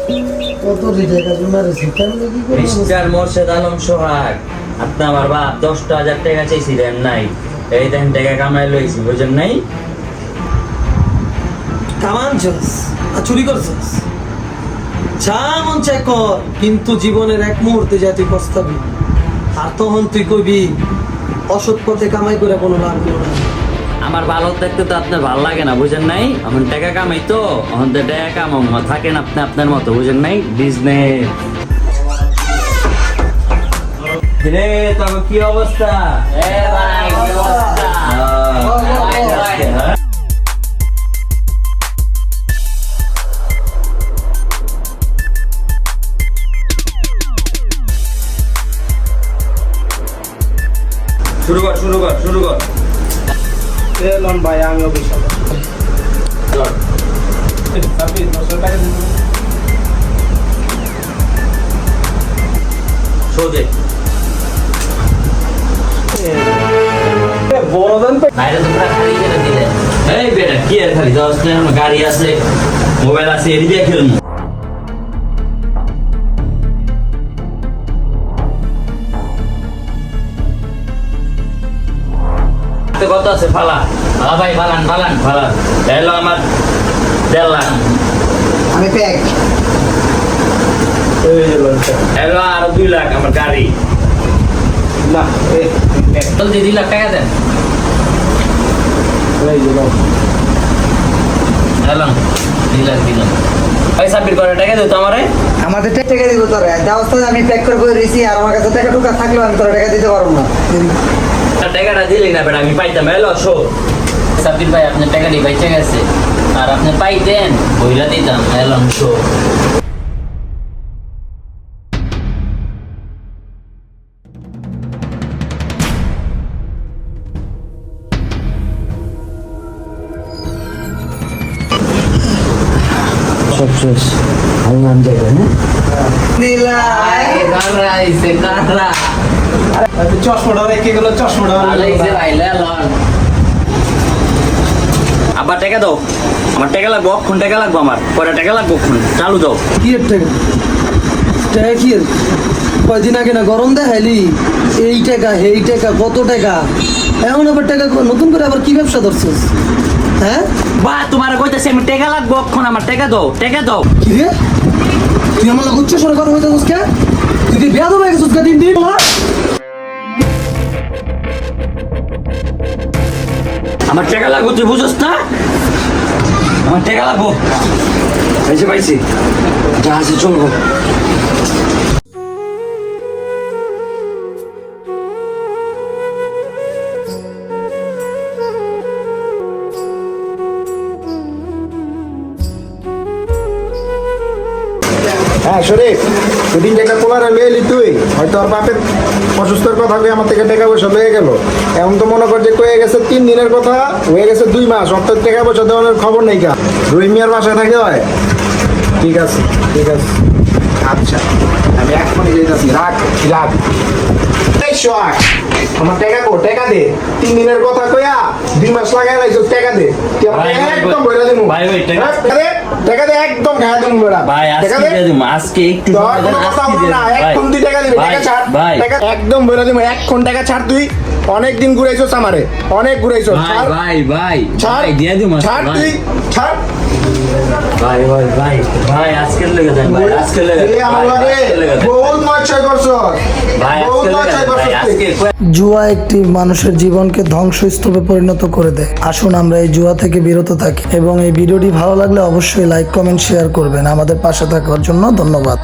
কত টাকা জমা রেখেছি কেমনে কি করব মিস্টার মোর্শেদ আলম সোহাগ, আপনি আমার বাপ 10,000 টাকা চাইছিলেন নাই, এই দেখেন টাকা কামাই লইছি, বুঝেন নাই? কামানছস আর চুরি করছস যা মন চাই কর, কিন্তু জীবনের এক মুহূর্তে যা তুই পস্তাবি। আর তখন তুই কইবি অসৎ পথে কামাই করে কোনো লাভ হলো না। আমার ভালো দেখতে তো আপনার ভালো লাগে না, বুঝেন নাই? এখন টাকা কামাই তো, এখন তো টাকা কামাম থাকেন আপনি আপনার মতো, বুঝেন নাই? বিজনেস রে, তবে কি অবস্থা? শুরু কর শুরু কর শুরু কর। এলন ভাই আমি অফিসার চল। আপনি 10 টাকা দিন সোজে বড় দেন তো বাইরে তো পুরা খালি করে দিলে। এই বেটা কি আর খালি দশ টাকা গাড়ি আছে, মোবাইল আছে, এর দিয়ে খেলবো। কত আছে ফালা? ভাই ফালান ফালান ফালান। এলো আমার 1.5 লাখ। আমি প্যাক এলো আরো 2 লাখ আমার গাড়ি। না জলদি 2 লাখ টাকা দেন। এলাম 2 লাখ দিলাম। ভাই সাব্বির করে টাকা দিও তো আমারে। আমাদের টাকা দিব তোরে দাওস্ত আমি প্যাক করে বই রইছি, আর আমার কাছে টাকা টুকা থাকলেও আমি তোর টাকা দিতে পারবো না। টাকাটা দিলি না বেটা, আমি পাইতাম। এলো শো সাব্বির ভাই, আপনার টাকাটি বেঁচে গেছে, আর আপনি পাইতেন বইলা দিতাম। এলাম শো সব শেষ। আল্লাহ যাবে না চশমাটা রেখে গেল, চশমাটা আবার টাকা দাও, আমার টাকা লাগবো, অক্ষণ টাকা লাগবো, আমার পরে টাকা লাগবো, অক্ষণ চালু দাও। কি এর টাকা? টাকা কি এর? কয়দিন আগে না গরম দেখাইলি এই টাকা এই টাকা কত টাকা, এখন আবার টাকা নতুন করে আবার কি ব্যবসা ধরছিস? হ্যাঁ বা তোমার কইতাছি আমি টাকা লাগবো, অক্ষণ আমার টাকা দাও, টাকা দাও। কি রে তুই আমার উচ্চ স্বরে কথা বলতেছিস কে? তুই কি বেয়াদব হয়ে গেছিস দিন দিন? আমার টাকা লাগবো, তুই বুঝছ না? আমার টাকা লাগবো, পাইছি পাইছি, যা আছে চলবো। হ্যাঁ শরীফ, সেদিন টাকা কোলারে লয়ে এলি তুই, হয়তো আর বাপের অসুস্থর কথা কই আমার থেকে টাকা পয়সা লয়ে গেল। এমন তো মনে কর যে কয়ে গেছে 3 দিনের কথা, হয়ে গেছে 2 মাস, অর্থাৎ টাকা পয়সা দেওয়ার খবর নেই। কা রহিম মিয়ার বাসায় থাকে হয়। ঠিক আছে ঠিক আছে, আচ্ছা আমি এখনই যাইতাছি, রাখ রাখ। এই সোহাগ, আমার টাকা কো, টাকা দে। 3 দিনের কথা কইয়া 2 মাস লাগাই লাইছিস, টাকা দে। তুই আমার টাকা একদম বইরা দিমু। ভাই ভাই টাকা দে, টাকা দে, একদম খাওয়া দিমু বেড়া। ভাই টাকা আজকে দে। দিয়ে দিমু, আজকে একটু তোর কোনো কথা বলবো না, একদম তুই টাকা দিবি, টাকা ছাড়। ভাই টাকা একদম বইরা দিমু, 1 কোন টাকা ছাড়। তুই অনেক দিন ঘুরাইছস আমারে, অনেক ঘুরাইছস। ভাই ছাড় ভাই ভাই ছাড়, ভাই দিয়ে দিমু, ছাড় ভাই তুই ছাড়। ভাই ভাই ভাই ভাই আজকের লেগে দেন ভাই, আজকের লেগে এই আমার ঘরে বহুত নচ্ছয় করছস, ভাই বহুত আজকের নচ্ছয় লেগে ভাই, করছস। আজকে জুয়া একটি মানুষের জীবনকে ধ্বংসস্তূপে পরিণত করে দেয়। আসুন আমরা এই জুয়া থেকে বিরত থাকি, এবং এই ভিডিওটি ভালো লাগলে অবশ্যই লাইক কমেন্ট শেয়ার করবেন। আমাদের পাশে থাকার জন্য ধন্যবাদ।